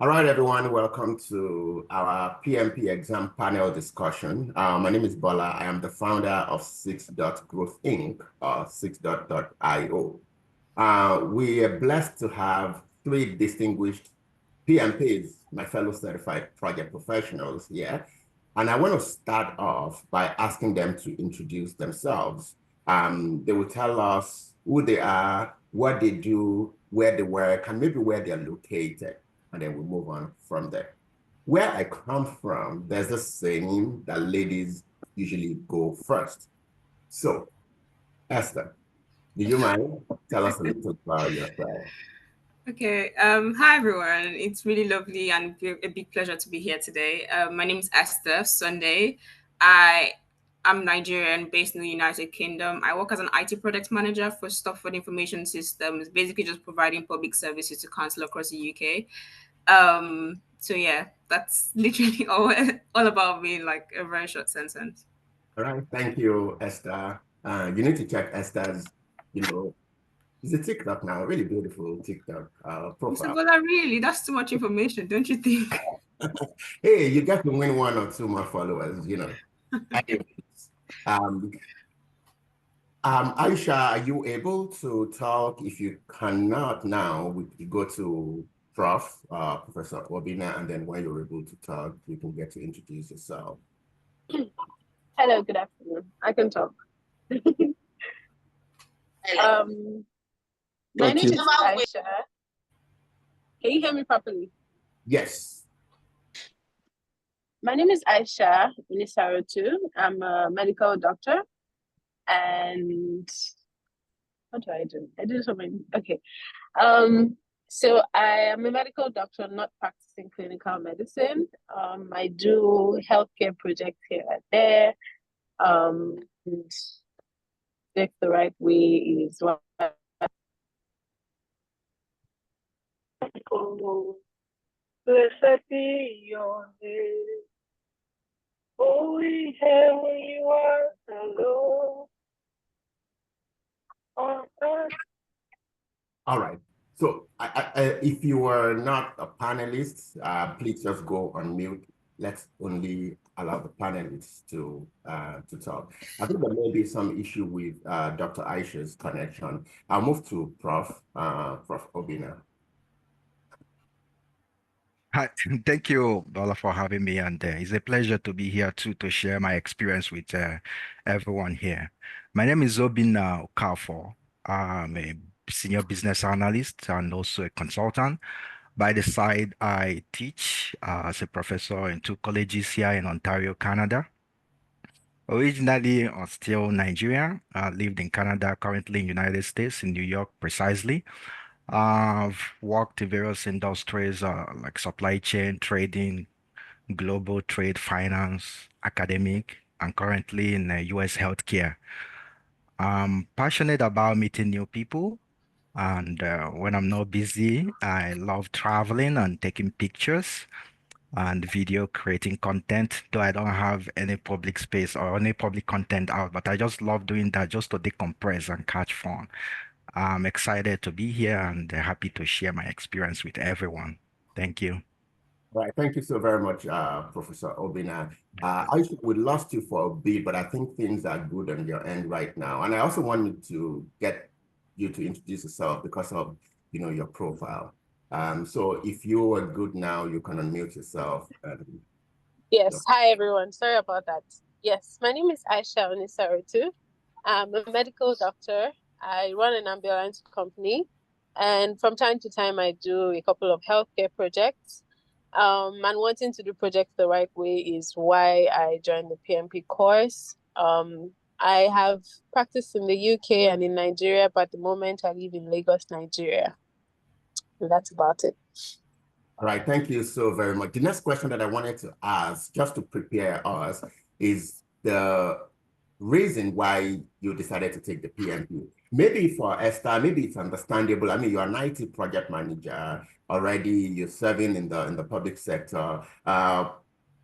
All right, everyone, welcome to our PMP exam panel discussion. My name is Bola. I am the founder of SixDots Growth Inc., or SixDot.io. We are blessed to have three distinguished PMPs, my fellow certified project professionals here. And I want to start off by asking them to introduce themselves. They will tell us who they are, what they do, where they work, and maybe where they're located. And then we'll move on from there. Where I come from, there's a saying that ladies usually go first. So, Esther, do you mind? Tell us a little about yourself. Okay. Hi everyone. It's really lovely and a big pleasure to be here today. My name is Esther Sunday. I am Nigerian, based in the United Kingdom. I work as an IT product manager for Stopford Information Systems, basically just providing public services to council across the UK. So yeah, that's literally all about me in like a very short sentence. All right, thank you, Esther. You need to check Esther's, you know, it's a TikTok now, really beautiful TikTok Mr. profile. Bola, really, that's too much information, don't you think? Hey, you get to win one or two more followers, Anyways, um, Aisha, are you able to talk? If you cannot now, we go to Professor Obina, and then when you're able to talk, you can get to introduce yourself. Hello, good afternoon. I can talk. um, my name is Aisha. Can you hear me properly? Yes. My name is Aisha Unisarotu. I'm a medical doctor. And what do I do? I do something. Okay. So I am a medical doctor, not practicing clinical medicine. I do healthcare projects here and there. And if the right way is what blessed be your name. Holy heaven, you are the Lord on earth. All right. So if you are not a panelist, please just go on mute. Let's only allow the panelists to talk. I think there may be some issue with Dr. Aisha's connection. I'll move to Prof. Obina. Hi, thank you, Bola, for having me, and it's a pleasure to be here too to share my experience with everyone here. My name is Obina Okafor. I'm a senior business analyst and also a consultant. By the side, I teach as a professor in two colleges here in Ontario, Canada. Originally, still Nigeria, lived in Canada, currently in United States, in New York precisely. I've worked in various industries like supply chain, trading, global trade, finance, academic, and currently in US healthcare. I'm passionate about meeting new people, and when I'm not busy, I love traveling and taking pictures and video creating content, though I don't have any public space or any public content out, but I just love doing that just to decompress and catch fun. I'm excited to be here and happy to share my experience with everyone. Thank you. All right, thank you so very much, Professor Obina. We lost you for a bit, but I think things are good on your end right now. And I also wanted to get you to introduce yourself because of, your profile. So if you are good now, you can unmute yourself. Yes. Hi, everyone. Sorry about that. Yes, my name is Aisha Onisarutu. I'm a medical doctor. I run an ambulance company. And from time to time, I do a couple of healthcare projects. And wanting to do projects the right way is why I joined the PMP course. I have practiced in the UK and in Nigeria, but at the moment I live in Lagos, Nigeria. And that's about it. All right, thank you so very much. The next question that I wanted to ask, just to prepare us, is the reason why you decided to take the PMP. Maybe for Esther, maybe it's understandable. I mean, you're an IT project manager already. You're serving in the public sector.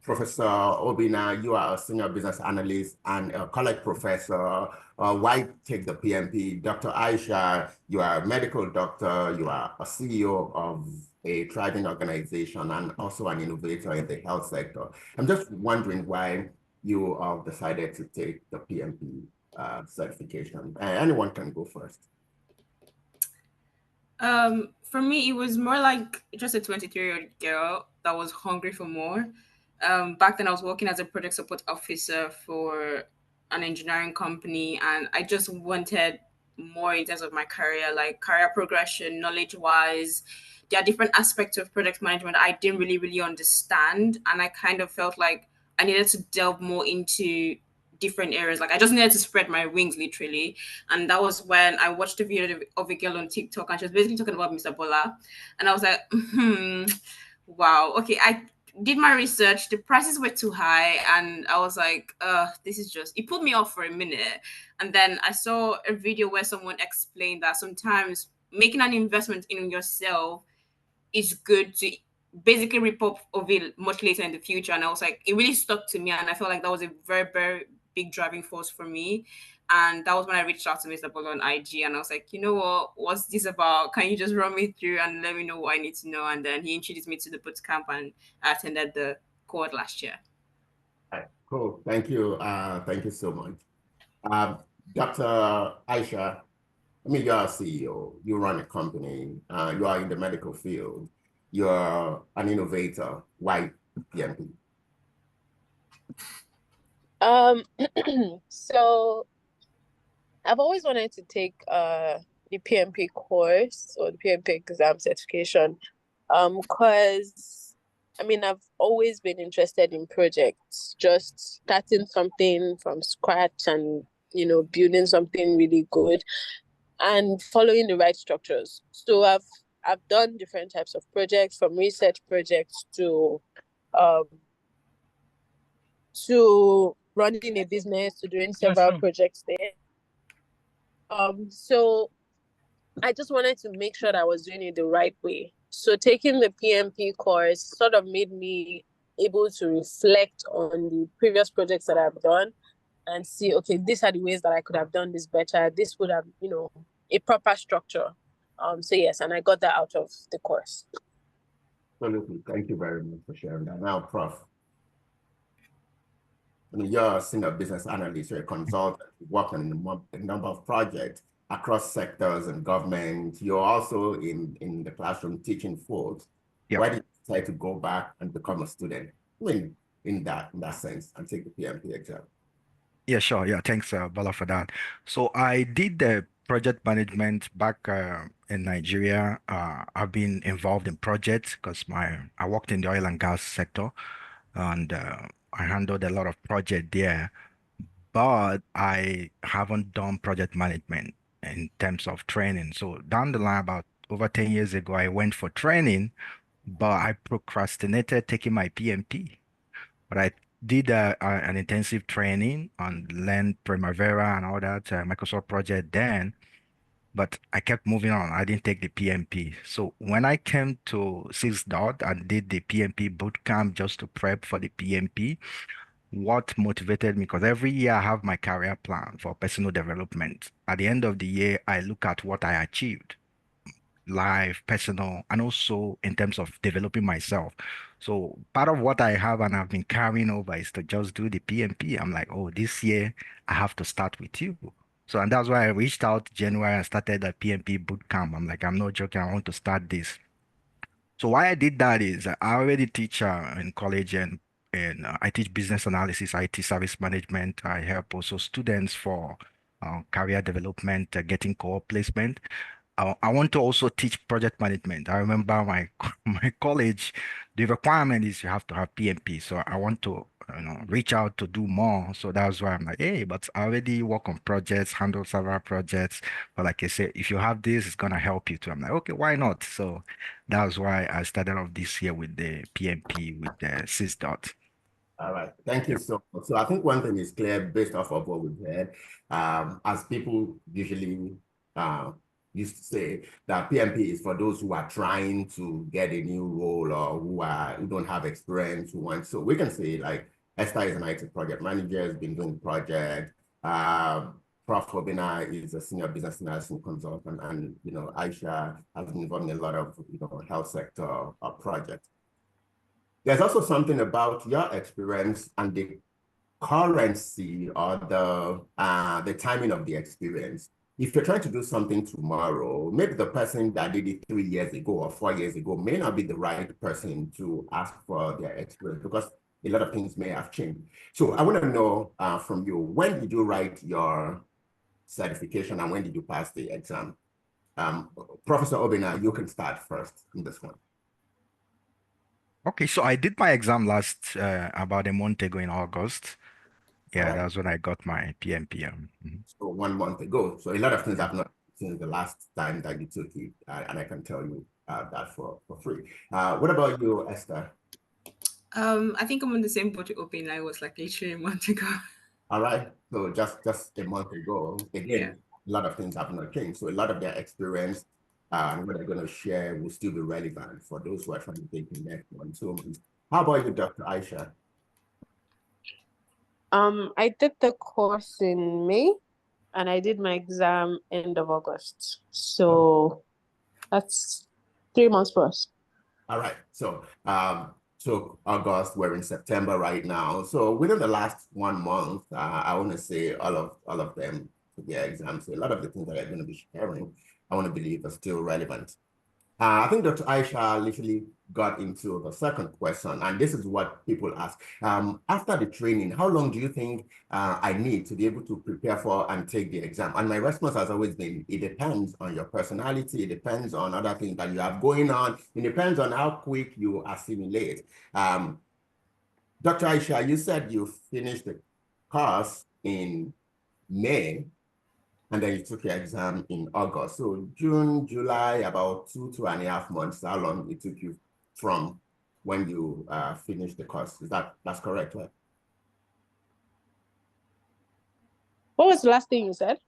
Professor Obina, you are a senior business analyst and a college professor. Why take the PMP? Dr. Aisha, you are a medical doctor. You are a CEO of a thriving organization and also an innovator in the health sector. I'm just wondering why you decided to take the PMP certification. Anyone can go first. For me, it was more like just a 23-year-old girl that was hungry for more. Back then, I was working as a project support officer for an engineering company, and I just wanted more in terms of my career, like career progression, knowledge wise. There are different aspects of project management I didn't really understand, and I kind of felt like I needed to delve more into different areas. Like I just needed to spread my wings, literally. And that was when I watched a video of a girl on TikTok, and she was basically talking about Mr. Bola. And I was like, wow, okay. I did my research. The prices were too high, and I was like, this is just, it put me off for a minute. And then I saw a video where someone explained that sometimes making an investment in yourself is good to basically reap up of it much later in the future. And I was like, it really stuck to me. And I felt like that was a very big driving force for me. And that was when I reached out to Mr. Bolo on IG, and I was like, you know what? What's this about? Can you just run me through and let me know what I need to know? And then he introduced me to the boot camp, and I attended the cohort last year. All right, cool. Thank you. Thank you so much. Dr. Aisha, I mean, you're a CEO, you run a company, you are in the medical field, you're an innovator. Why PMP? So I've always wanted to take the PMP course or the PMP exam certification because I mean I've always been interested in projects, just starting something from scratch and building something really good and following the right structures. So I've done different types of projects, from research projects to running a business, to doing several projects there. So I just wanted to make sure that I was doing it the right way. So taking the PMP course sort of made me able to reflect on the previous projects that I've done and see, okay, these are the ways that I could have done this better. This would have, a proper structure. So yes, and I got that out of the course. Absolutely. Thank you very much for sharing that. Now, Prof, I mean, you're a senior business analyst, you're a consultant, you work on a number of projects across sectors and government. You're also in the classroom teaching folks. Yep. Why did you decide to go back and become a student? I mean, in that sense, and take the PMP exam? Yeah, sure. Yeah, thanks, Bala, for that. So I did the project management back in Nigeria. I've been involved in projects because I worked in the oil and gas sector, and I handled a lot of projects there. But I haven't done project management in terms of training. So down the line, about over 10 years ago, I went for training, but I procrastinated taking my PMP. But I did an intensive training and learned Primavera and all that Microsoft project then, but I kept moving on. I didn't take the PMP. So when I came to SixDot and did the PMP bootcamp just to prep for the PMP, what motivated me, because every year I have my career plan for personal development. At the end of the year, I look at what I achieved, life, personal, and also in terms of developing myself. So part of what I have and I've been carrying over is to just do the PMP. I'm like, oh, this year I have to start with you. So, and that's why I reached out January and started the PMP bootcamp. I'm like, I'm not joking. I want to start this. So why I did that is I already teach in college and I teach business analysis, IT service management. I help also students for career development, getting co-op placement. I want to also teach project management. I remember my my college, the requirement is you have to have PMP. So I want to reach out to do more. So that's why I'm like, hey, but I already work on projects, handle several projects. But like I said, if you have this, it's gonna help you too. I'm like, okay, why not? So that's why I started off this year with the PMP with the SysDot. All right, thank you so much. So I think one thing is clear based off of what we've heard, as people usually used to say that PMP is for those who are trying to get a new role or who don't have experience, who want. So we can say like Esther is an IT project manager, has been doing the project. Prof. Obina is a senior business analysis consultant, and Aisha has been involved in a lot of health sector projects. There's also something about your experience and the currency or the timing of the experience. If you're trying to do something tomorrow, maybe the person that did it 3 years ago or 4 years ago may not be the right person to ask for their experience because a lot of things may have changed. So I want to know from you, when did you write your certification and when did you pass the exam? Professor Obina, you can start first in this one. Okay, so I did my exam last about a month ago in August. Yeah, Right. that's when I got my PMP. So 1 month ago. So a lot of things have not since the last time that you took it, and I can tell you that for free. What about you, Esther? I think I'm on the same boat with Open. I was like literally a month ago. All right. So just a month ago, again, a lot of things have not changed. So a lot of their experience and what they're going to share will still be relevant for those who are trying to take the next one. So how about you, Dr. Aisha? I did the course in May and I did my exam end of August. So that's 3 months plus. All right. So August, we're in September right now. So within the last 1 month, I want to say all of them took their exams. So a lot of the things that I'm going to be sharing, I want to believe are still relevant. I think Dr. Aisha literally got into the second question, and this is what people ask. After the training, how long do you think I need to be able to prepare for and take the exam? And my response has always been, it depends on your personality, it depends on other things that you have going on, it depends on how quick you assimilate. Dr. Aisha, you said you finished the course in May, and then you took your exam in August. So June, July, about 2.5 months, how long it took you from when you finished the course. That's correct, right? What was the last thing you said?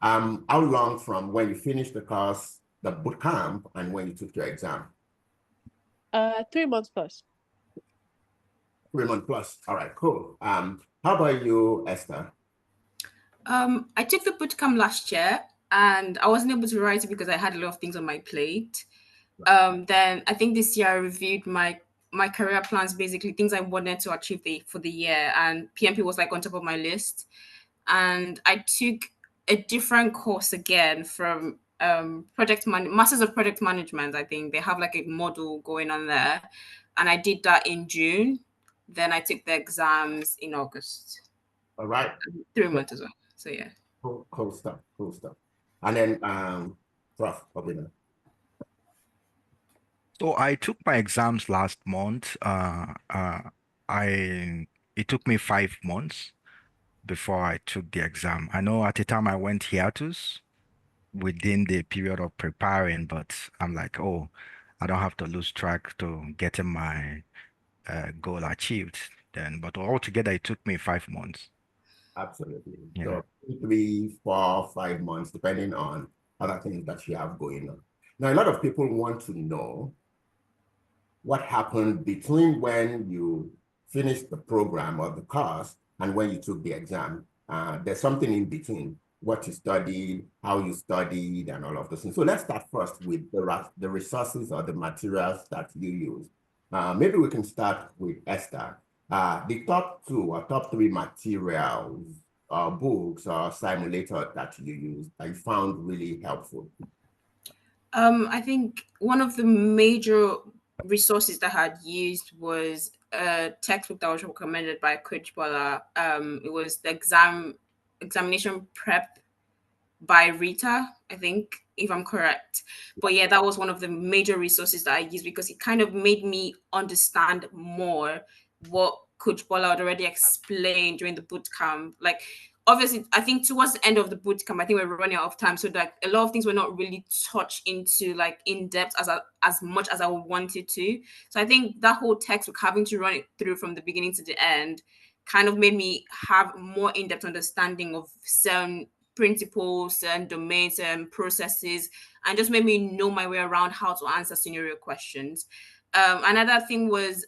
How long from when you finished the course, the boot camp, and when you took your exam? 3 months plus. 3 months plus. All right, cool. How about you, Esther? I took the bootcamp last year and I wasn't able to write it because I had a lot of things on my plate. Then I think this year I reviewed my career plans, basically things I wanted to achieve for the year, and PMP was like on top of my list. And I took a different course again from Masters of Project Management. I think they have like a model going on there, and I did that in June. Then I took the exams in August. All right. 3 months as well. So yeah. Cool stuff. And then Prof. Obina. So I took my exams last month. It took me 5 months before I took the exam. I know at the time I went hiatus within the period of preparing, but I'm like, oh, I don't have to lose track to getting my goal achieved then. But altogether, it took me 5 months. Absolutely. Yeah. So 3, 4, 5 months, depending on other things that you have going on. Now, a lot of people want to know what happened between when you finished the program or the course and when you took the exam. There's something in between, what you studied, how you studied, and all of those things. So let's start first with the resources or the materials that you use. Maybe we can start with Esther. The top 2 or top 3 materials, books or simulators that you use that you found really helpful. I think one of the major resources that I had used was a textbook that was recommended by Coach Bola. It was the examination prep by Rita, I think, if I'm correct. But yeah, that was one of the major resources that I used because it kind of made me understand more what Coach Bola had already explained during the boot camp. Like, obviously, I think towards the end of the boot camp, I think we were running out of time. So like a lot of things were not really touched into like in depth as much as I wanted to. So I think that whole textbook, having to run it through from the beginning to the end, kind of made me have more in-depth understanding of certain principles and domains and processes, and just made me know my way around how to answer scenario questions. Another thing was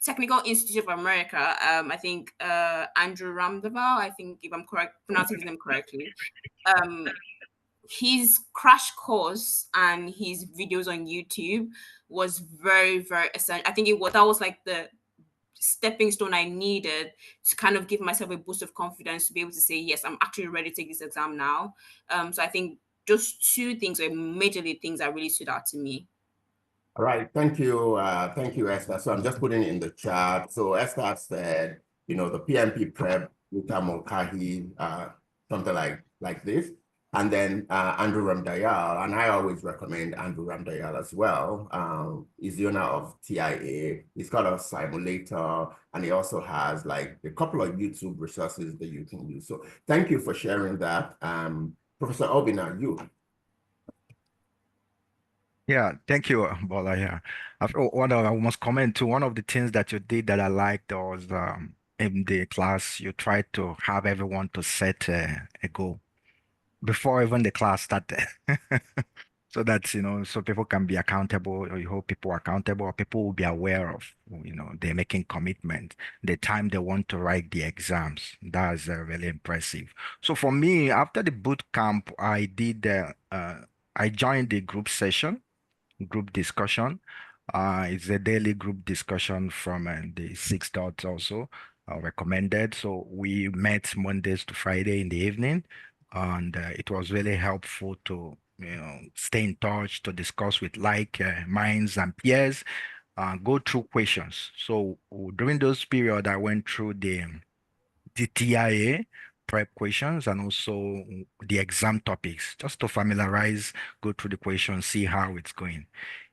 Technical Institute of America. I think Andrew Ramdaval, I think if I'm correct pronouncing his name correctly. His crash course and his videos on YouTube was very, very essential. I think that was like the stepping stone I needed to kind of give myself a boost of confidence to be able to say, yes, I'm actually ready to take this exam now. So I think those two things were majorly things that really stood out to me. All right, thank you, Esther. So I'm just putting it in the chat. So Esther said, the PMP prep, Rita Monkahi, something like this. And then Andrew Ramdayal, and I always recommend Andrew Ramdayal as well. He's the owner of TIA. He's got a simulator, and he also has like a couple of YouTube resources that you can use. So thank you for sharing that. Professor Obina, you. Yeah, thank you, Bola. Yeah, I must comment to one of the things that you did that I liked was in the class you tried to have everyone to set a goal before even the class started. So that's, so people can be accountable, or you hold people accountable, or people will be aware of, they're making commitment, the time they want to write the exams. That's really impressive. So for me, after the boot camp, I joined the group discussion. It's a daily group discussion from the SixDots also recommended. So we met Mondays to Friday in the evening, and it was really helpful to stay in touch, to discuss with like minds and peers, go through questions. So during those period, I went through the TIA prep questions and also the exam topics just to familiarize, go through the questions, see how it's going.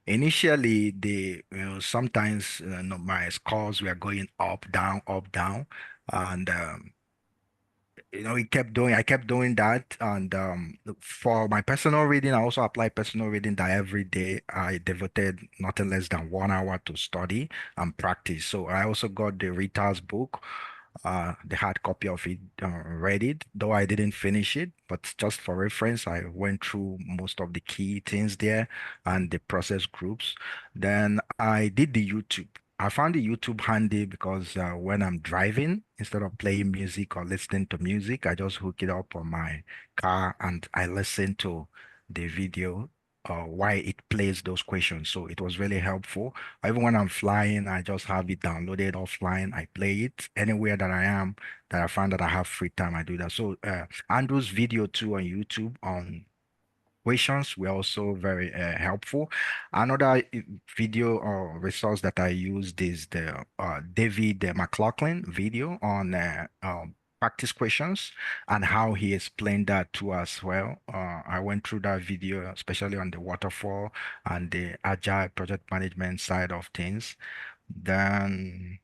Initially, sometimes my scores were going up, down, and I kept doing that. And for my personal reading, I also apply personal reading that every day I devoted nothing less than 1 hour to study and practice. So I also got the Rita's book, the hard copy of it, read it, though I didn't finish it, but just for reference, I went through most of the key things there and the process groups. Then I did the YouTube. I found the YouTube handy because when I'm driving, instead of playing music or listening to music, I just hook it up on my car and I listen to the video why it plays those questions. So it was really helpful. Even when I'm flying, I just have it downloaded offline. I play it anywhere that I am, that I find that I have free time, I do that. So Andrew's video too on YouTube on questions were also very helpful. Another video or resource that I used is the David McLaughlin video on practice questions and how he explained that to us well. I went through that video, especially on the waterfall and the agile project management side of things. Then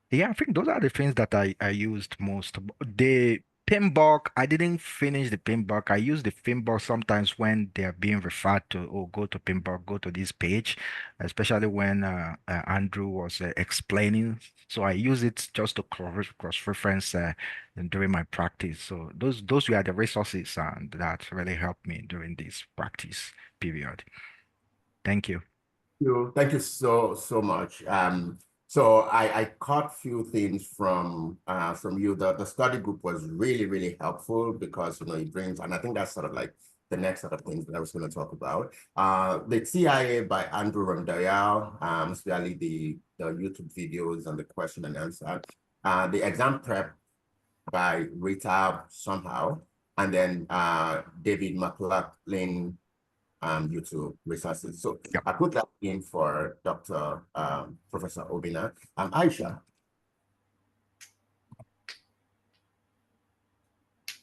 yeah, I think those are the things that I used most. The pinbox, I didn't finish the pinbox. I use the pinbox sometimes when they're being referred to, oh, go to pinbox, go to this page, especially when Andrew was explaining. So I use it just to cross-reference during my practice. So those were the resources that really helped me during this practice period. Thank you. Thank you so much. So I caught few things from you. The study group was really helpful because it brings, and I think that's sort of like the next set of things that I was going to talk about. The TIA by Andrew Ramdayal, especially the YouTube videos and the question and answer. The exam prep by Rita somehow, and then David McLaughlin YouTube resources. So I put that in for Dr. Professor Obina. Aisha.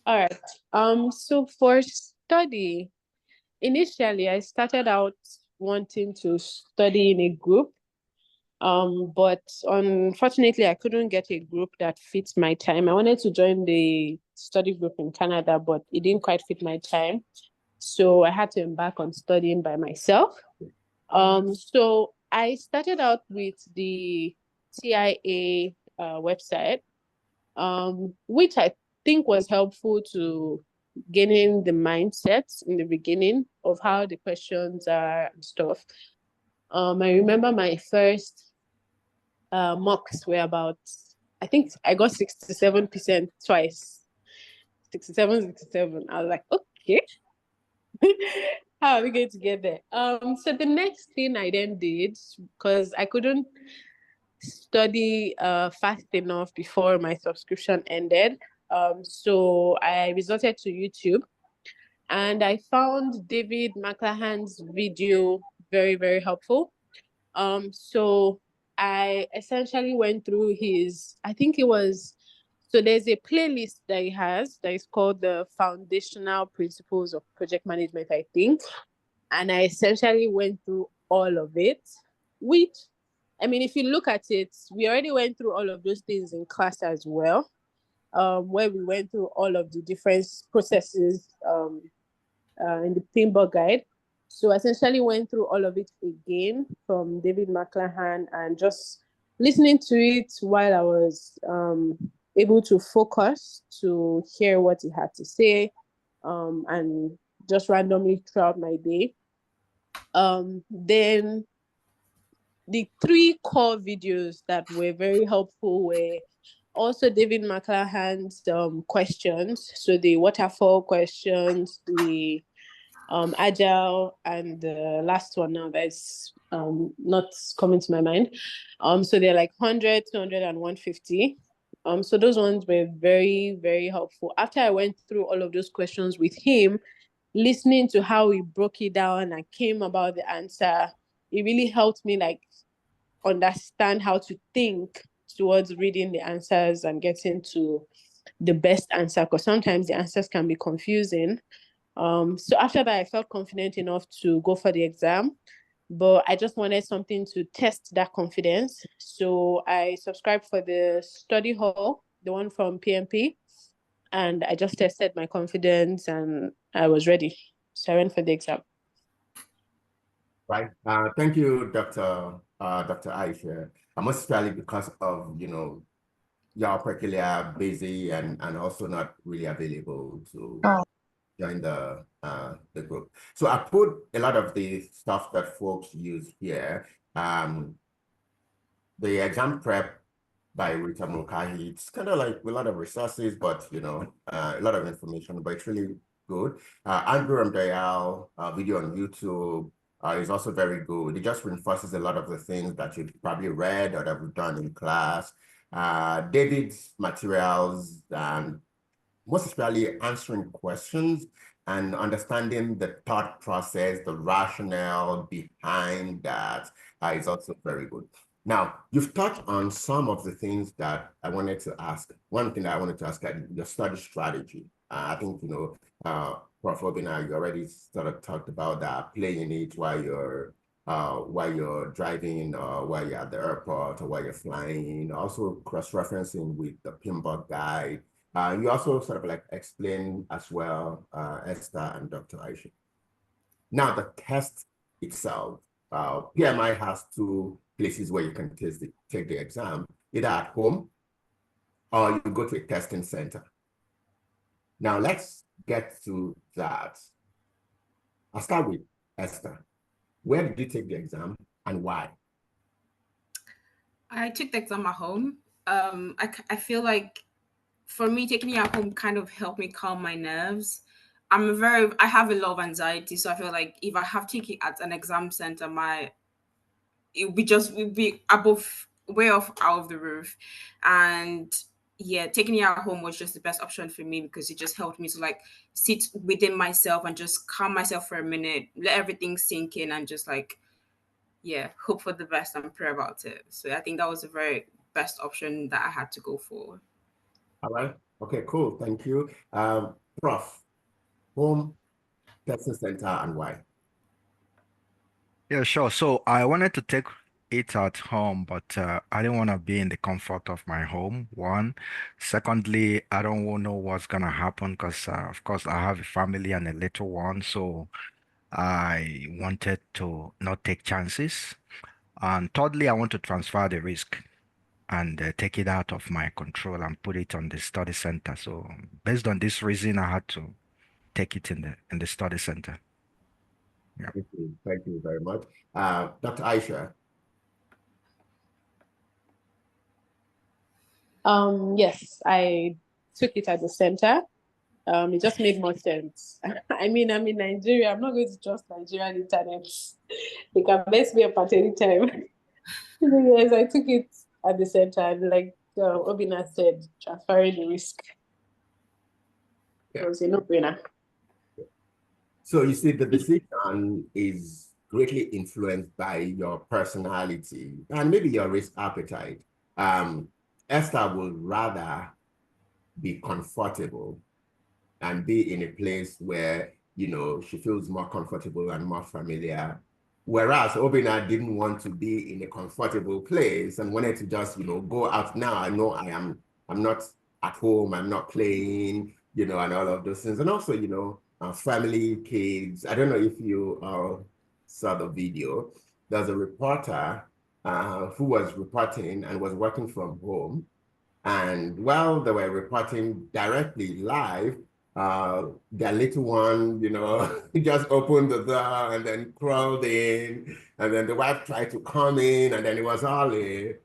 All right. So for study, initially I started out wanting to study in a group. But unfortunately, I couldn't get a group that fits my time. I wanted to join the study group in Canada, but it didn't quite fit my time. So I had to embark on studying by myself. So I started out with the TIA website, which I think was helpful to gaining the mindset in the beginning of how the questions are and stuff. I remember my first mocks were about, I think I got 67% twice. 67, 67. I was like, okay. How are we going to get there? So the next thing I then did, because I couldn't study fast enough before my subscription ended. So I resorted to YouTube and I found David McClahan's video very, very helpful. So I essentially went through his, I think it was, so there's a playlist that he has that is called the Foundational Principles of Project Management, I think. And I essentially went through all of it, which, I mean, if you look at it, we already went through all of those things in class as well, where we went through all of the different processes in the Pinball Guide. So I essentially went through all of it again from David McClahan and just listening to it while I was able to focus to hear what he had to say, and just randomly throughout my day. Then the 3 core videos that were very helpful were also David McClahan's questions. So the waterfall questions, the agile, and the last one now that's not coming to my mind. So they're like 100, 200, and 150. So those ones were very, very helpful. After I went through all of those questions with him, listening to how he broke it down and came about the answer, it really helped me like understand how to think towards reading the answers and getting to the best answer, because sometimes the answers can be confusing. So after that, I felt confident enough to go for the exam, but I just wanted something to test that confidence. So I subscribed for the study hall, the one from PMP, and I just tested my confidence and I was ready. So I went for the exam. Right. Thank you, Dr. Aisha. Most especially because of, you're particularly busy and also not really available to join the group. So I put a lot of the stuff that folks use here. The exam prep by Rita Mulcahy, it's kind of like a lot of resources, but a lot of information, but it's really good. Andrew Ramdayal video on YouTube is also very good. It just reinforces a lot of the things that you've probably read or that we've done in class. David's materials, and most especially answering questions and understanding the thought process, the rationale behind that is also very good. Now, you've touched on some of the things that I wanted to ask. One thing that I wanted to ask, your study strategy. I think, Prof. Obina, you already sort of talked about that, playing it while you're driving, or while you're at the airport, or while you're flying, also cross-referencing with the Pinball Guide. You also sort of like explain as well, Esther and Dr. Aisha. Now, the test itself, PMI has 2 places where you can take the exam, either at home or you go to a testing center. Now, let's get to that. I'll start with Esther. Where did you take the exam and why? I took the exam at home. I feel like for me, taking it at home kind of helped me calm my nerves. I have a lot of anxiety, so I feel like if I have to take it at an exam center, it'll be above, way off out of the roof. And yeah, taking it at home was just the best option for me because it just helped me to like sit within myself and just calm myself for a minute, let everything sink in, and just like, yeah, hope for the best and pray about it. So I think that was the very best option that I had to go for. All right. Okay, cool. Thank you. Prof, home, testing center, and why? Yeah, sure. So I wanted to take it at home, but I didn't want to be in the comfort of my home, one. Secondly, I don't know what's gonna happen because, of course, I have a family and a little one, so I wanted to not take chances. And thirdly, I want to transfer the risk. and take it out of my control and put it on the study center. So based on this reason, I had to take it in the study center. Yeah. Thank you very much. Dr. Aisha. Yes, I took it at the center. It just made more sense. I mean, I'm in Nigeria. I'm not going to trust Nigerian internet. They can mess me up at any time. Yes, I took it at the center, and like Obina said, transferring the risk. Yeah. It was a no-brainer. So you see, the decision is greatly influenced by your personality and maybe your risk appetite. Esther would rather be comfortable and be in a place where, you know, she feels more comfortable and more familiar. Whereas Obina didn't want to be in a comfortable place and wanted to just, you know, go out. Now I know I'm not at home, I'm not playing, you know, and all of those things. And also, you know, family, kids. I don't know if you saw the video. There's a reporter who was reporting and was working from home. And while they were reporting directly live, their little one, you know, just opened the door and then crawled in, and then the wife tried to come in, and then it was all a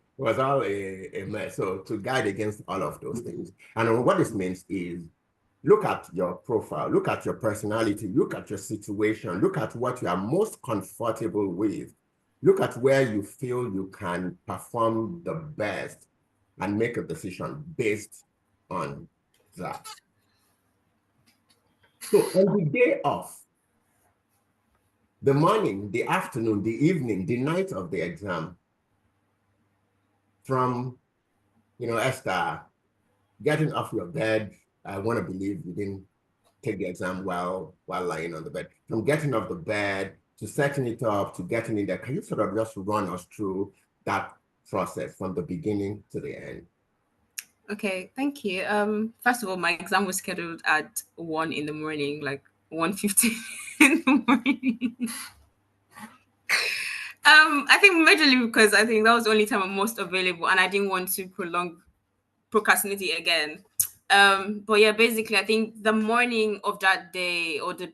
mess. So to guide against all of those things. And what this means is look at your profile, look at your personality, look at your situation, look at what you are most comfortable with, look at where you feel you can perform the best and make a decision based on that. So on the day off, the morning, the afternoon, the evening, the night of the exam, from, you know, Esther, getting off your bed, I want to believe you didn't take the exam while lying on the bed. From getting off the bed to setting it up to getting in there, can you sort of just run us through that process from the beginning to the end? Okay, thank you. First of all, my exam was scheduled at 1 in the morning, like 1:50 in the morning. I think majorly because I think that was the only time I'm most available, and I didn't want to procrastinate it again. But yeah, basically, I think the morning of that day or the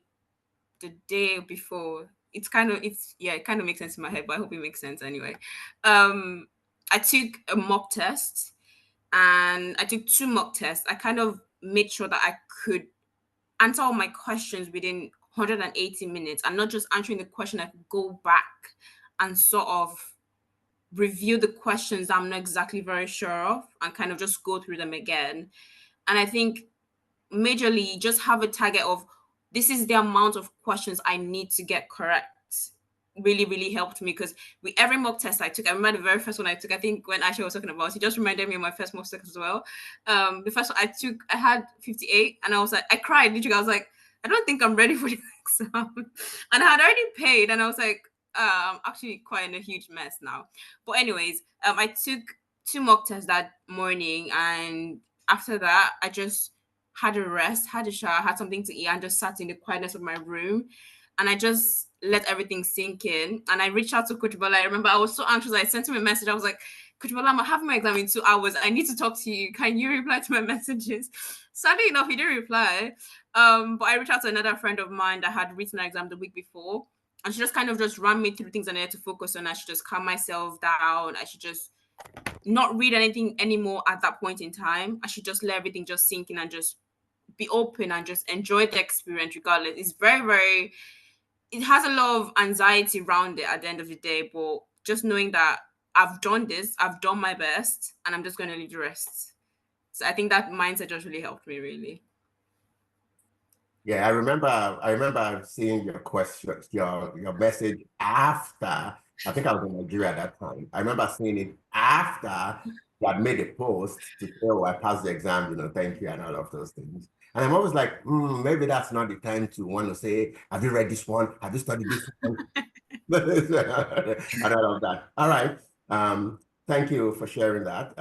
day before, it kind of makes sense in my head, but I hope it makes sense anyway. I took a mock test, and I took 2 mock tests. I kind of made sure that I could answer all my questions within 180 minutes, and not just answering the question. I could go back and sort of review the questions I'm not exactly very sure of and kind of just go through them again. And I think majorly just have a target of this is the amount of questions I need to get correct really helped me, because with every mock test I took, I remember the very first one I took, I think when Asha was talking about, he just reminded me of my first mock test as well. The first one I took, I had 58, and I was like, I cried literally. I was like, I don't think I'm ready for the exam. And I had already paid, and I was like, I'm actually quite in a huge mess now. But anyways, I took 2 mock tests that morning, and after that I just had a rest, had a shower, had something to eat, and just sat in the quietness of my room. And I just let everything sink in. And I reached out to Coach Bola. I remember I was so anxious. I sent him a message. I was like, Coach Bola, I'm having my exam in 2 hours. I need to talk to you. Can you reply to my messages? Sadly enough, he didn't reply. But I reached out to another friend of mine that had written an exam the week before. And she just kind of just ran me through things I needed to focus on. I should just calm myself down. I should just not read anything anymore at that point in time. I should just let everything just sink in and just be open and just enjoy the experience regardless. It's very, it has a lot of anxiety around it at the end of the day, but just knowing that I've done this, I've done my best, and I'm just going to leave the rest. So I think that mindset just really helped me, really. Yeah, I remember seeing your question, your message after. I think I was in Nigeria at that time. I remember seeing it after you had made a post to say, "Oh, I passed the exam, you know, thank you," and all of those things. And I'm always like, maybe that's not the time to want to say, "Have you read this one? Have you studied this one?" And all of that. All right. Thank you for sharing that,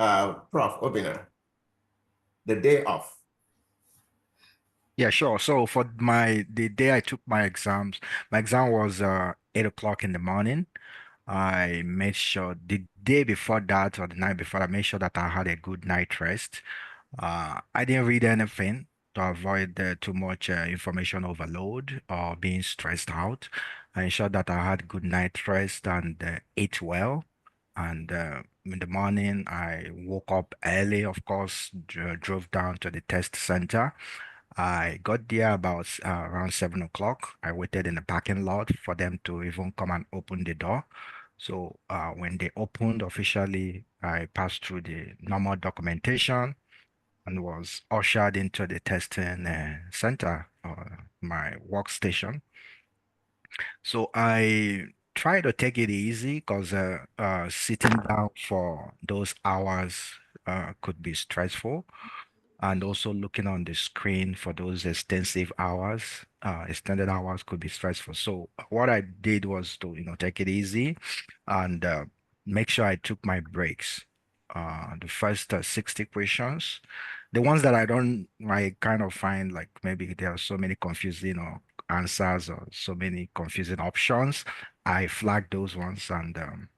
Prof. Obina. The day off. Yeah, sure. So for the day I took my exams, my exam was 8 o'clock in the morning. I made sure the day before that or the night before, I made sure that I had a good night rest. I didn't read anything to avoid too much information overload or being stressed out. I ensured that I had good night rest and ate well. And in the morning, I woke up early, of course, drove down to the test center. I got there about around 7 o'clock. I waited in the parking lot for them to even come and open the door. So when they opened officially, I passed through the normal documentation and was ushered into the testing center, my workstation. So I try to take it easy because sitting down for those hours could be stressful, and also looking on the screen for those extended hours could be stressful. So what I did was to, take it easy and make sure I took my breaks. The first 60 questions, the ones that I kind of find like maybe there are so many confusing or answers or so many confusing options. I flag those ones and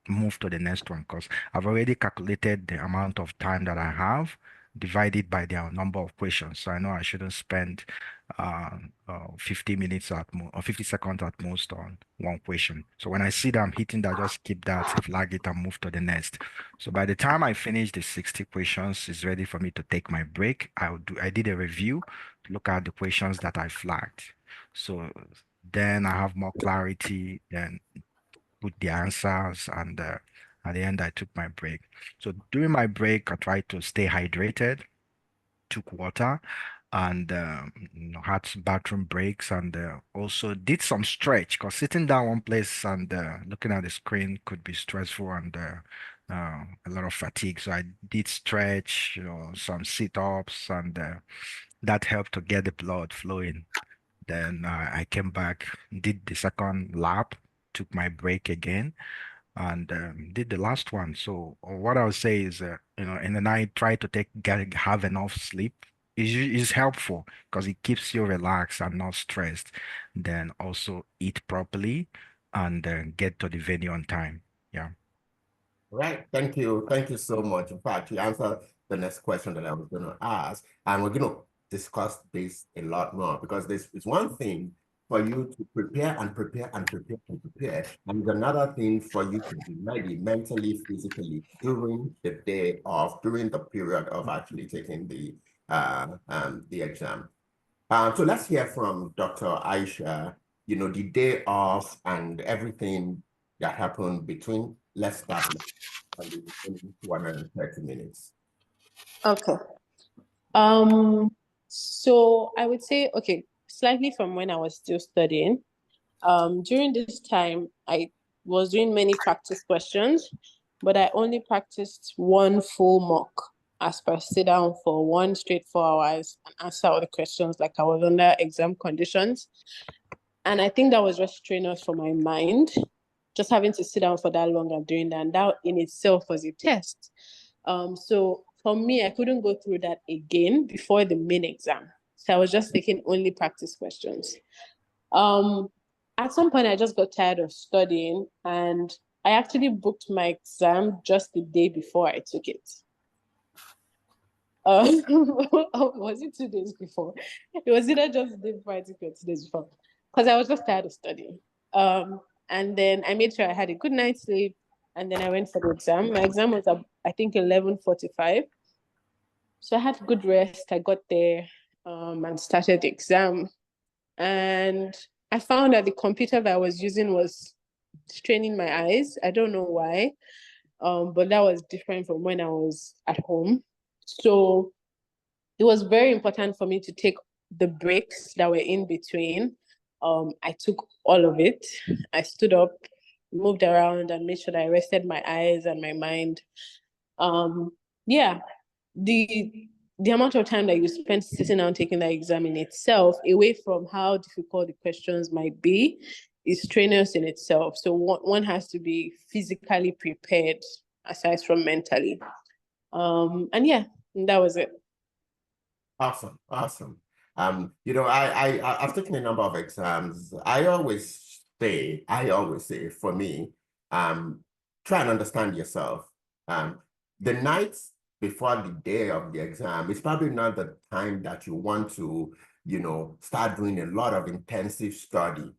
move to the next one because I've already calculated the amount of time that I have divided by the number of questions. So I know I shouldn't spend 50 minutes at most or 50 seconds at most on one question. So when I see that I'm hitting that, just keep that, flag it, and move to the next. So by the time I finish the 60 questions, it's ready for me to take my break. I did a review to look at the questions that I flagged. So then I have more clarity and put the answers, and at the end I took my break. So during my break, I tried to stay hydrated, took water, and had some bathroom breaks, and also did some stretch because sitting down one place and looking at the screen could be stressful and a lot of fatigue. So I did stretch, some sit-ups, and that helped to get the blood flowing. Then I came back, did the second lap, took my break again, and did the last one. So what I would say is, in the night, try to have enough sleep. Is helpful because it keeps you relaxed and not stressed. Then also eat properly and get to the venue on time. Yeah. Right. Thank you. Thank you so much. In fact, you answered the next question that I was going to ask, and we're going to discuss this a lot more because this is one thing for you to prepare and prepare and prepare and prepare, and it's another thing for you to be ready mentally, physically during the day of, during the period of actually taking the exam. So let's hear from Dr. Aisha, the day off and everything that happened between, let's start in 130 minutes. Okay. So I would say, okay, slightly from when I was still studying. During this time, I was doing many practice questions, but I only practiced one full mock as per sit down for one straight 4 hours and answer all the questions like I was under exam conditions. And I think that was just strenuous for my mind, just having to sit down for that long and doing that. And that in itself was a test. So for me, I couldn't go through that again before the main exam. So I was just taking only practice questions. At some point, I just got tired of studying, and I actually booked my exam just the day before I took it. Was it 2 days before? It was either just the day before I took it or 2 days before, because I was just tired of studying. And then I made sure I had a good night's sleep, and then I went for the exam. My exam was, I think, 11:45. So I had good rest. I got there and started the exam. And I found that the computer that I was using was straining my eyes. I don't know why, but that was different from when I was at home. So it was very important for me to take the breaks that were in between. I took all of it. I stood up, moved around, and made sure that I rested my eyes and my mind. Yeah, the amount of time that you spend sitting down taking that exam in itself, away from how difficult the questions might be, is strenuous in itself. So one has to be physically prepared aside from mentally. And yeah, that was it. Awesome, awesome. I've taken a number of exams. I always say, for me, try and understand yourself. The nights before the day of the exam is probably not the time that you want to, start doing a lot of intensive study.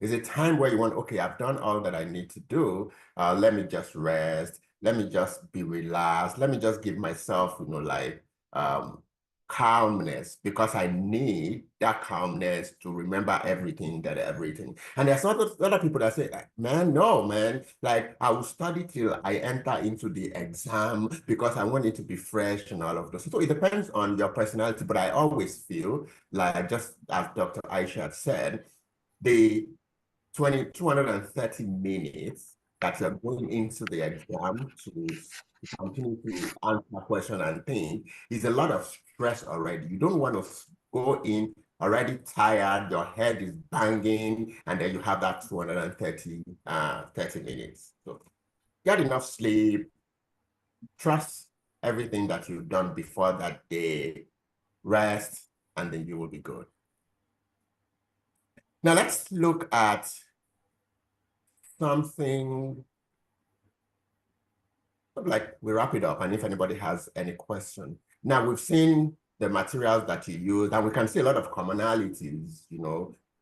It's a time where you want, okay, I've done all that I need to do. Let me just rest. Let me just be relaxed. Let me just give myself, calmness, because I need that calmness to remember everything. And there's other people that say, man, no, man, like I will study till I enter into the exam because I want it to be fresh and all of those. So it depends on your personality, but I always feel like, just as Dr. Aisha said, the 230 minutes that you're going into the exam to continue to answer question and think is a lot of stress already. You don't want to go in already tired, your head is banging, and then you have that 230 30 minutes. So get enough sleep, trust everything that you've done before that day, rest, and then you will be good. Now let's look at something like we wrap it up, and if anybody has any question. Now we've seen the materials that you use, and we can see a lot of commonalities,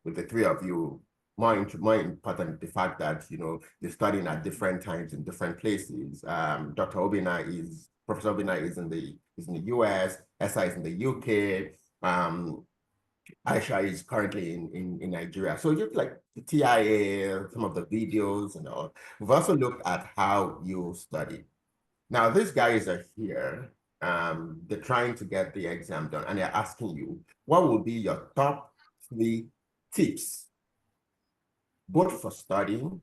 with the three of you. More important, the fact that, you're studying at different times in different places. Professor Obina is in the US, Essa is in the UK, Aisha is currently in Nigeria. So just like the TIA, some of the videos and all. We've also looked at how you study. Now, these guys are here. They're trying to get the exam done, and they're asking you, what will be your top 3 tips, both for studying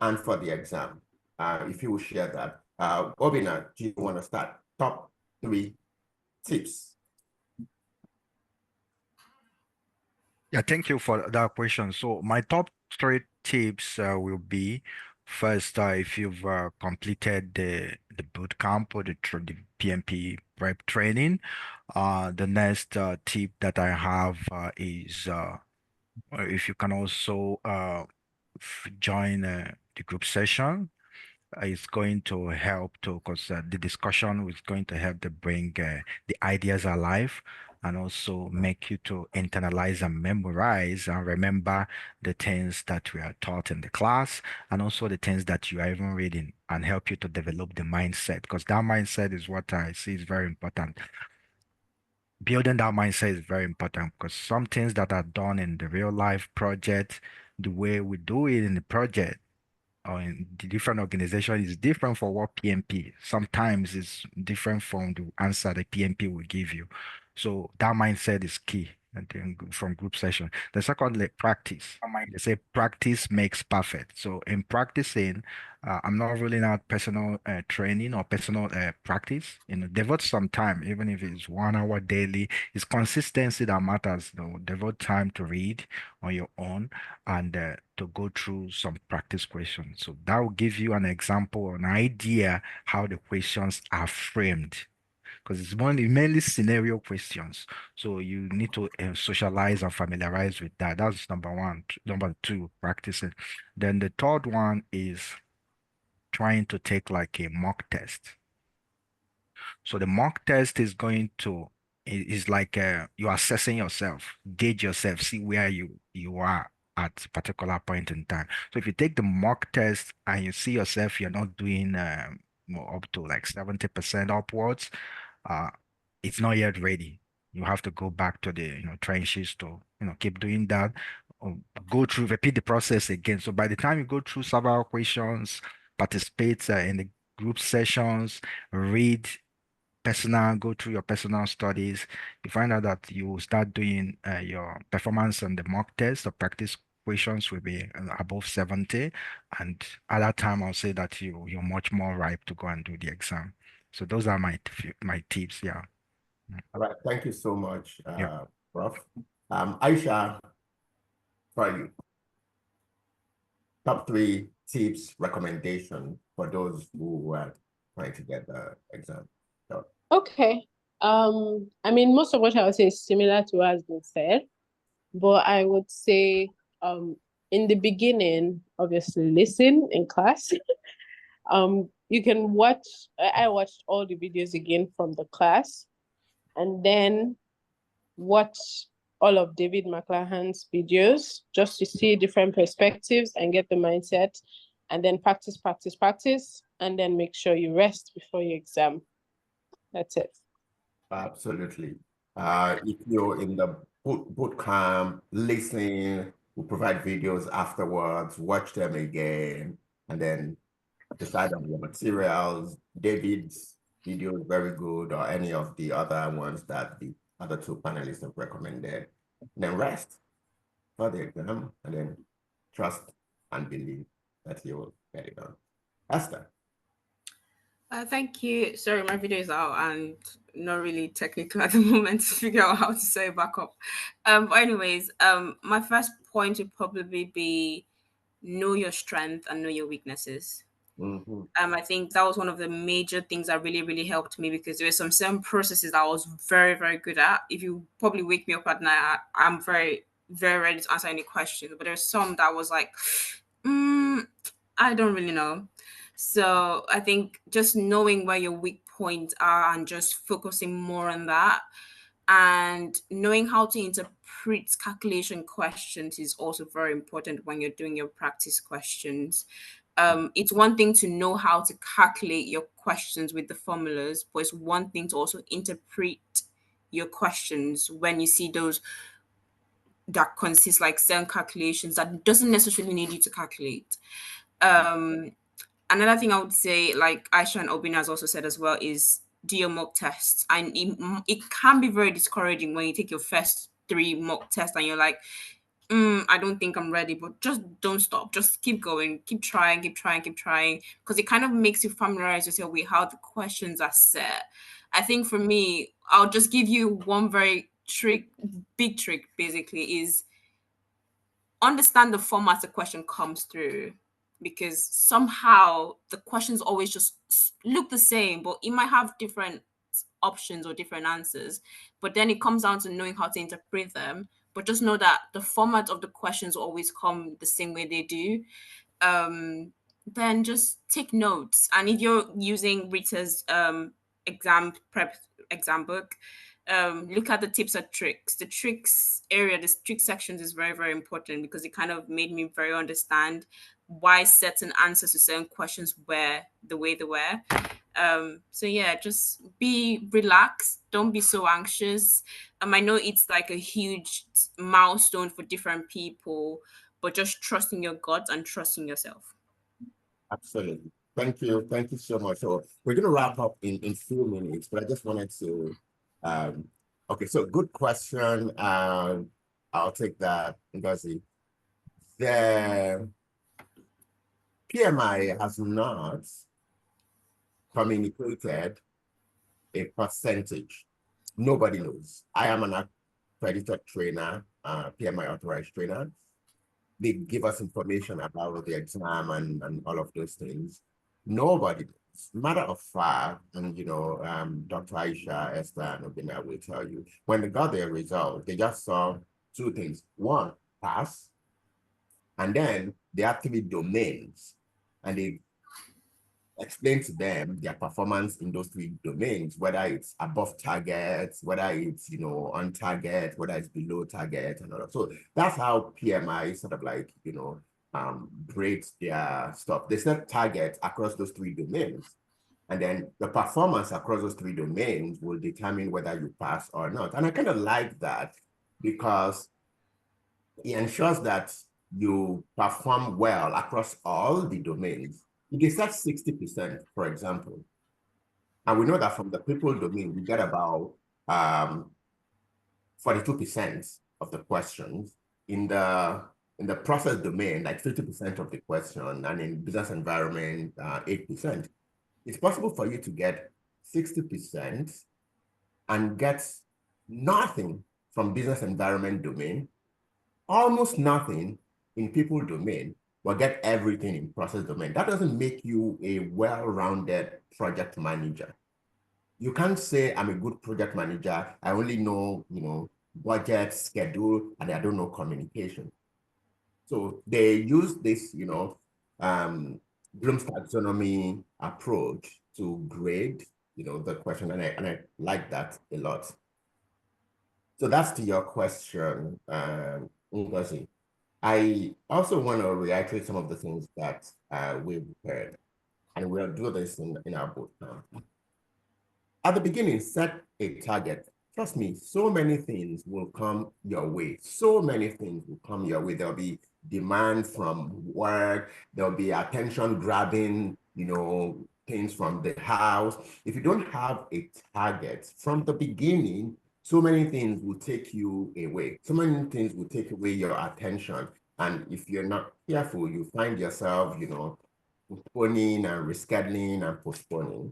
and for the exam? If you will share that. Obina, do you want to start? Top 3 tips. Yeah, thank you for that question. So my top 3 tips will be first, if you've completed the boot camp or the PMP prep training, the next tip that I have is if you can also join the group session. It's going to help to, because the discussion is going to help to bring the ideas alive and also make you to internalize and memorize and remember the things that we are taught in the class, and also the things that you are even reading, and help you to develop the mindset, because that mindset is what I see is very important. Building that mindset is very important, because some things that are done in the real life project, the way we do it in the project or in the different organization is different for what PMP. Sometimes it's different from the answer the PMP will give you. So that mindset is key. And then from group session. The second, like practice. They say practice makes perfect. So in practicing, I'm not ruling out personal training or personal practice. Devote some time, even if it's 1 hour daily. It's consistency that matters. Devote time to read on your own and to go through some practice questions. So that will give you an example, an idea how the questions are framed, because it's mainly scenario questions. So you need to socialize and familiarize with that. That's number 1. Number 2, practicing. Then the third one is trying to take like a mock test. So the mock test is going to is like you're assessing yourself, gauge yourself, see where you are at a particular point in time. So if you take the mock test and you see yourself, you're not doing up to like 70% upwards, uh, it's not yet ready. You have to go back to the trenches to keep doing that. Go through, repeat the process again. So by the time you go through several questions, participate in the group sessions, read go through your personal studies, you find out that you start doing your performance on the mock test or practice questions will be above 70, and at that time I'll say that you're much more ripe to go and do the exam. So those are my tips. Yeah. All right, thank you so much, Yeah. Prof. Aisha, for you, top 3 tips, recommendation for those who are trying to get the exam. So, Okay. I mean, most of what I would say is similar to what has been said, but I would say, in the beginning, obviously listen in class. You can watch, I watched all the videos again from the class, and then watch all of David McLahan's videos just to see different perspectives and get the mindset, and then practice, practice, practice, and then make sure you rest before your exam. That's it. Absolutely. If you're in the boot camp, listen, we provide videos afterwards, watch them again, and then decide on your materials. David's video is very good, or any of the other ones that the other two panelists have recommended. And then rest for the exam, and then trust and believe that you will get it done. Esther. Thank you. Sorry, my video is out and not really technical at the moment to figure out how to set it back up. But anyways, my first point would probably be know your strength and know your weaknesses. I think that was one of the major things that really, really helped me, because there were some certain processes that I was very, very good at. If you probably wake me up at night, I'm very, very ready to answer any questions. But there's some that was like, I don't really know. So I think just knowing where your weak points are and just focusing more on that, and knowing how to interpret calculation questions is also very important when you're doing your practice questions. It's one thing to know how to calculate your questions with the formulas, but it's one thing to also interpret your questions when you see those that consist like certain calculations that doesn't necessarily need you to calculate. Another thing I would say, like Aisha and Obina has also said as well, is do your mock tests. And it can be very discouraging when you take your first 3 mock tests and you're like, I don't think I'm ready, but just don't stop. Just keep going, keep trying, keep trying, keep trying, because it kind of makes you familiarize yourself with how the questions are set. I think for me, I'll just give you one very big trick basically, is understand the format the question comes through, because somehow the questions always just look the same, but it might have different options or different answers. But then it comes down to knowing how to interpret them. But just know that the format of the questions always come the same way they do. Then just take notes. And if you're using Rita's exam prep exam book, look at the tips and tricks. The tricks area, the trick sections is very, very important, because it kind of made me very understand why certain answers to certain questions were the way they were. So yeah, just be relaxed. Don't be so anxious. I know it's like a huge milestone for different people, but just trusting your gut and trusting yourself. Absolutely. Thank you. Thank you so much. So we're going to wrap up in few minutes, but I just wanted to, okay, so good question. I'll take that, Ngozi. The PMI has not communicated a percentage. Nobody knows. I am an accredited trainer, PMI authorized trainer. They give us information about the exam and all of those things. Nobody knows. Matter of fact, and Dr. Aisha, Esther, and Obina will tell you, when they got their result, they just saw 2 things. One, pass, and then they have 3 domains, and they explain to them their performance in those 3 domains, whether it's above target, whether it's on target, whether it's below target, and all that. So that's how PMI sort of like breaks their stuff. They set targets across those 3 domains, and then the performance across those 3 domains will determine whether you pass or not. And I kind of like that, because it ensures that you perform well across all the domains. If they set 60%, for example, and we know that from the people domain, we get about 42% of the questions. In the process domain, like 50% of the question, and in business environment, 8%. It's possible for you to get 60% and get nothing from business environment domain, almost nothing in people domain, but get everything in process domain. That doesn't make you a well-rounded project manager. You can't say I'm a good project manager. I only know, budget, schedule, and I don't know communication. So they use this, Bloom's taxonomy approach to grade, the question, and I like that a lot. So that's to your question, Ngozi. I also want to reiterate some of the things that we've heard, and we'll do this in our boot camp. At the beginning, set a target. Trust me, so many things will come your way. So many things will come your way. There'll be demand from work. There'll be attention grabbing, things from the house. If you don't have a target from the beginning, so many things will take you away. So many things will take away your attention. And if you're not careful, you find yourself, postponing and rescheduling and postponing.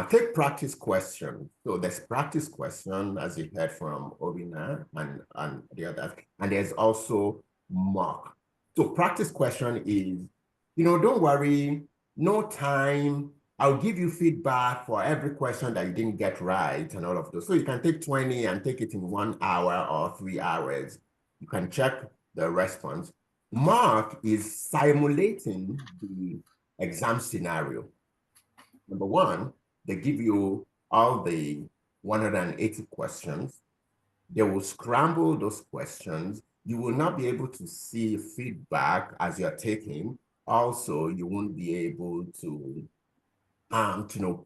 Take practice question. So there's practice question, as you heard from Obina and the others, and there's also mock. So practice question is, don't worry, no time. I'll give you feedback for every question that you didn't get right and all of those. So you can take 20 and take it in 1 hour or 3 hours. You can check the response. Mock is simulating the exam scenario. Number one, they give you all the 180 questions. They will scramble those questions. You will not be able to see feedback as you're taking. Also, you won't be able to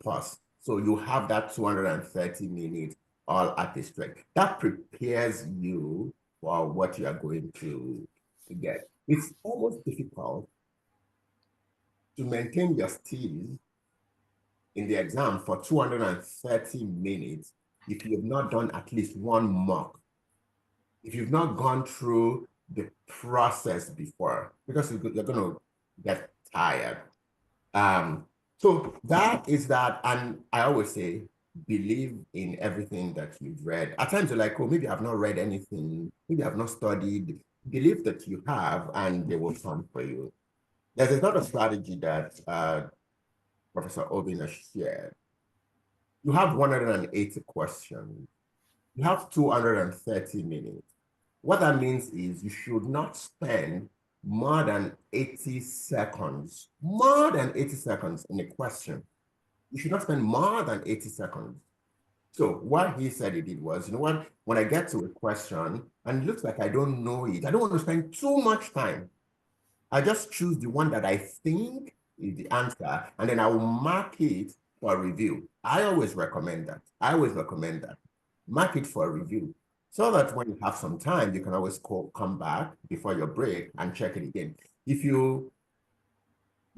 pause. So you have that 230 minutes all at a stretch. That prepares you for what you are going to get. It's almost difficult to maintain your skills in the exam for 230 minutes if you have not done at least one mock, if you've not gone through the process before, because you're going to get tired. So that is that, and I always say, believe in everything that you've read. At times you're like, oh, maybe I've not read anything, maybe I've not studied. Believe that you have, and they will come for you. There's another strategy that Professor Obina shared. You have 180 questions. You have 230 minutes. What that means is you should not spend more than 80 seconds, in a question. You should not spend more than 80 seconds. So what he said he did was, you know what, when I get to a question and it looks like I don't know it, I don't want to spend too much time. I just choose the one that I think is the answer, and then I will mark it for review. I always recommend that. Mark it for review, so that when you have some time, you can always come back before your break and check it again. If you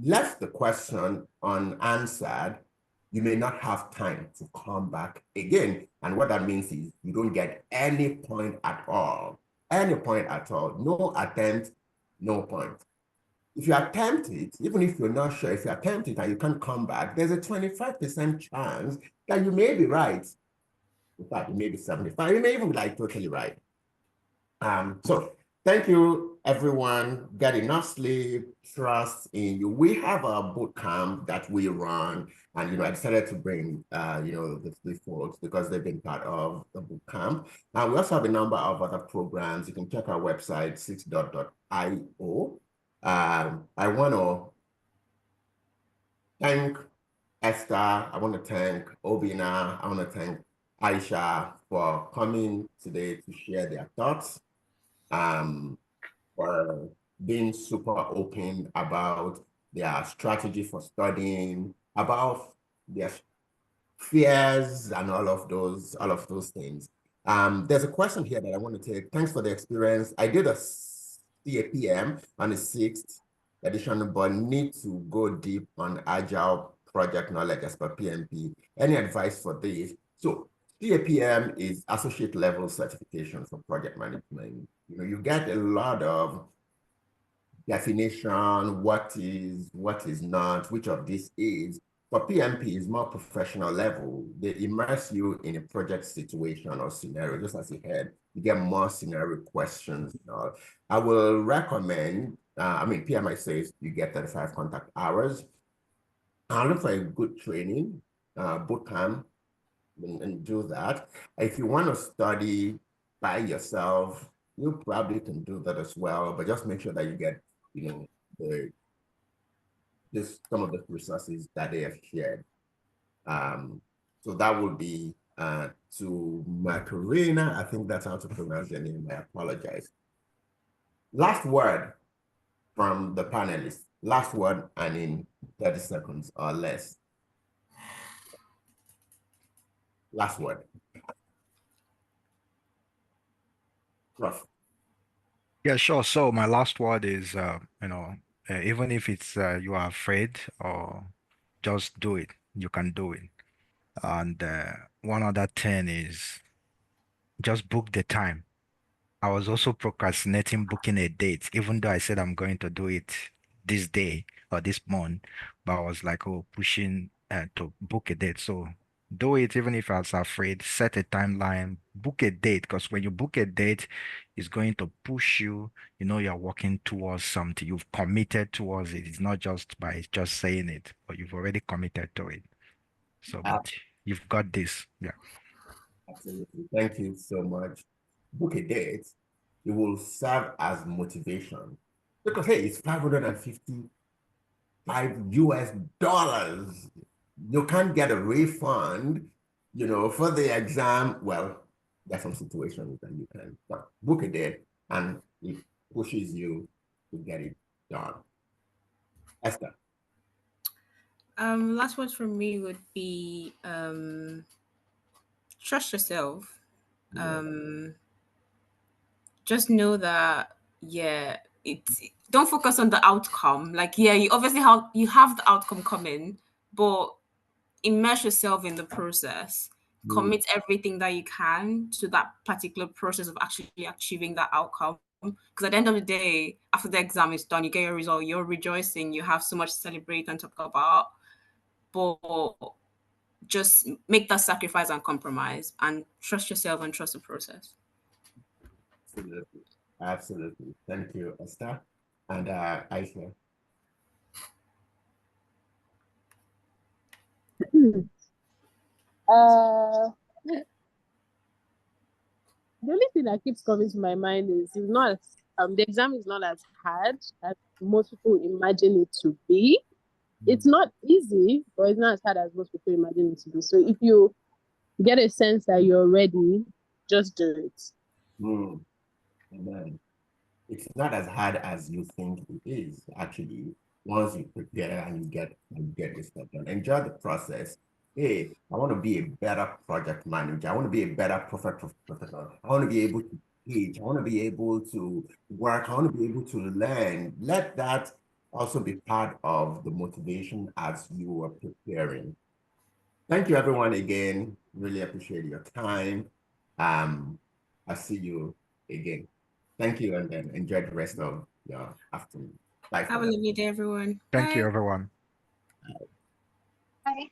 left the question unanswered, you may not have time to come back again. And what that means is you don't get any point at all. No attempt, no point. If you attempt it, even if you're not sure, if you attempt it and you can't come back, there's a 25% chance that you may be right. In fact, it may be 75, you may even be like totally right. So thank you, everyone. Get enough sleep, trust in you. We have a boot camp that we run, and I decided to bring the three folks because they've been part of the boot camp. And we also have a number of other programs. You can check our website, SixDots.io. I want to thank Esther. I want to thank Obina. I want to thank Aisha for coming today to share their thoughts, for being super open about their strategy for studying, about their fears and all of those things. There's a question here that I want to take. Thanks for the experience. I did a CAPM on the 6th edition, but need to go deep on agile project knowledge as per PMP. Any advice for this? So CAPM is associate level certification for project management. You get a lot of definition, what is not, which of this is. For PMP is more professional level. They immerse you in a project situation or scenario, just as you heard. You get more scenario questions. I will recommend, PMI says you get 35 contact hours. I look for a good training, boot camp, and do that. If you want to study by yourself, you probably can do that as well, but just make sure that you get, some of the resources that they have shared. So that would be to Macarena. I think that's how to pronounce your name. I apologize. Last word from the panelists. Last word, and in 30 seconds or less. Last word. Rough. Yeah, sure. So my last word is, even if it's you are afraid, or just do it. You can do it. And one other thing is just book the time. I was also procrastinating booking a date, even though I said I'm going to do it this day or this month, but I was like, oh, pushing to book a date. So do it, even if I was afraid, set a timeline, book a date, because when you book a date, it's going to push you, you're working towards something. You've committed towards it. It's not just by just saying it, but you've already committed to it. So, but you've got this. Yeah. Absolutely. Thank you so much. Book a date. It will serve as motivation because, hey, it's $555 US. You can't get a refund, for the exam. Well, there's some situations that you can, but book a date and it pushes you to get it done. Esther. Last words from me would be trust yourself. Just know that, don't focus on the outcome. Like, you obviously have the outcome coming, but immerse yourself in the process. Commit everything that you can to that particular process of actually achieving that outcome. Because at the end of the day, after the exam is done, you get your result, you're rejoicing, you have so much to celebrate and talk about. But just make that sacrifice and compromise and trust yourself and trust the process. Absolutely. Absolutely. Thank you, Esther. And Aisha. The only thing that keeps coming to my mind is it's not the exam is not as hard as most people imagine it to be. It's not easy, but it's not as hard as most people imagine it to be. So if you get a sense that you're ready, just do it. Amen. It's not as hard as you think it is, actually. Once you prepare and you get this stuff done, enjoy the process. Hey, I want to be a better project manager. I want to be a better professional. I want to be able to teach. I want to be able to work. I want to be able to learn. Let that also be part of the motivation as you are preparing. Thank you, everyone, again. Really appreciate your time. I'll see you again. Thank you, and then enjoy the rest of your afternoon. Bye. Have a lovely day, everyone. Thank Bye. you, everyone. Bye.